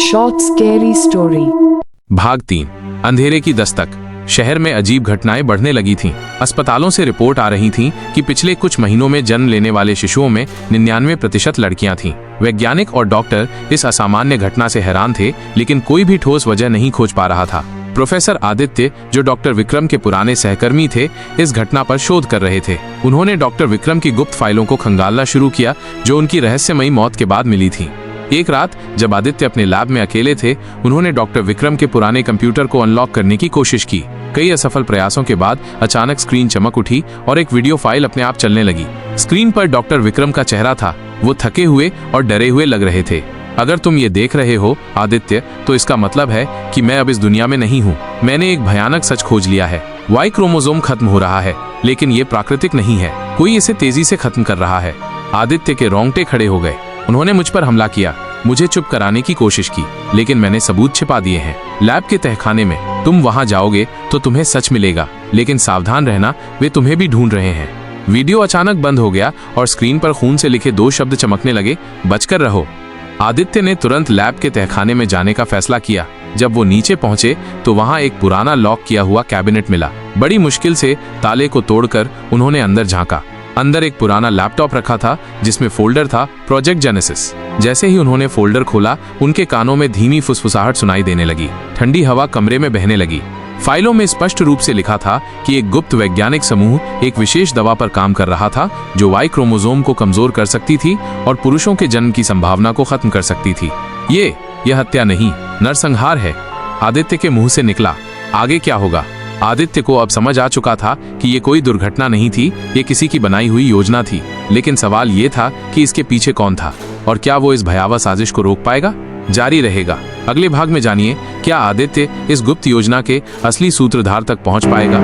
Short scary story. भाग 3। अंधेरे की दस्तक। शहर में अजीब घटनाएं बढ़ने लगी थीं। अस्पतालों से रिपोर्ट आ रही थीं कि पिछले कुछ महीनों में जन्म लेने वाले शिशुओं में 99% लड़कियां थीं। वैज्ञानिक और डॉक्टर इस असामान्य घटना से हैरान थे, लेकिन कोई भी ठोस वजह नहीं खोज पा रहा था। प्रोफेसर आदित्य, जो डॉक्टर विक्रम के पुराने सहकर्मी थे, इस घटना पर शोध कर रहे थे। उन्होंने डॉक्टर विक्रम की गुप्त फाइलों को खंगालना शुरू किया, जो उनकी रहस्यमयी मौत के बाद मिली थी। एक रात जब आदित्य अपने लैब में अकेले थे, उन्होंने डॉक्टर विक्रम के पुराने कंप्यूटर को अनलॉक करने की कोशिश की। कई असफल प्रयासों के बाद अचानक स्क्रीन चमक उठी और एक वीडियो फाइल अपने आप चलने लगी। स्क्रीन पर डॉक्टर विक्रम का चेहरा था। वो थके हुए और डरे हुए लग रहे थे। अगर तुम ये देख रहे हो आदित्य, तो इसका मतलब है कि मैं अब इस दुनिया में नहीं हूँ। मैंने एक भयानक सच खोज लिया है। वाई क्रोमोसोम खत्म हो रहा है, लेकिन ये प्राकृतिक नहीं है। कोई इसे तेजी से खत्म कर रहा है। आदित्य के रोंगटे खड़े हो गए। उन्होंने मुझ पर हमला किया, मुझे चुप कराने की कोशिश की, लेकिन मैंने सबूत छिपा दिए हैं। लैब के तहखाने में तुम वहां जाओगे तो तुम्हें सच मिलेगा, लेकिन सावधान रहना, वे तुम्हें भी ढूंढ रहे हैं। वीडियो अचानक बंद हो गया और स्क्रीन पर खून से लिखे 2 शब्द चमकने लगे, बचकर रहो। आदित्य ने तुरंत लैब के तहखाने में जाने का फैसला किया। जब वो नीचे पहुंचे तो वहां एक पुराना लॉक किया हुआ कैबिनेट मिला। बड़ी मुश्किल से ताले को तोड़कर उन्होंने अंदर झांका। अंदर एक पुराना लैपटॉप रखा था, जिसमें फोल्डर था प्रोजेक्ट जेनेसिस। जैसे ही उन्होंने फोल्डर खोला, उनके कानों में धीमी फुसफुसाहट सुनाई देने लगी। ठंडी हवा कमरे में बहने लगी। फाइलों में स्पष्ट रूप से लिखा था कि एक गुप्त वैज्ञानिक समूह एक विशेष दवा पर काम कर रहा था, जो वाई क्रोमोसोम को कमजोर कर सकती थी और पुरुषों के जन्म की संभावना को खत्म कर सकती थी। यह हत्या नहीं, नरसंहार है, आदित्य के मुंह से निकला। आगे क्या होगा? आदित्य को अब समझ आ चुका था कि ये कोई दुर्घटना नहीं थी, ये किसी की बनाई हुई योजना थी। लेकिन सवाल ये था कि इसके पीछे कौन था और क्या वो इस भयावह साजिश को रोक पाएगा? जारी रहेगा। अगले भाग में जानिए, क्या आदित्य इस गुप्त योजना के असली सूत्रधार तक पहुंच पाएगा।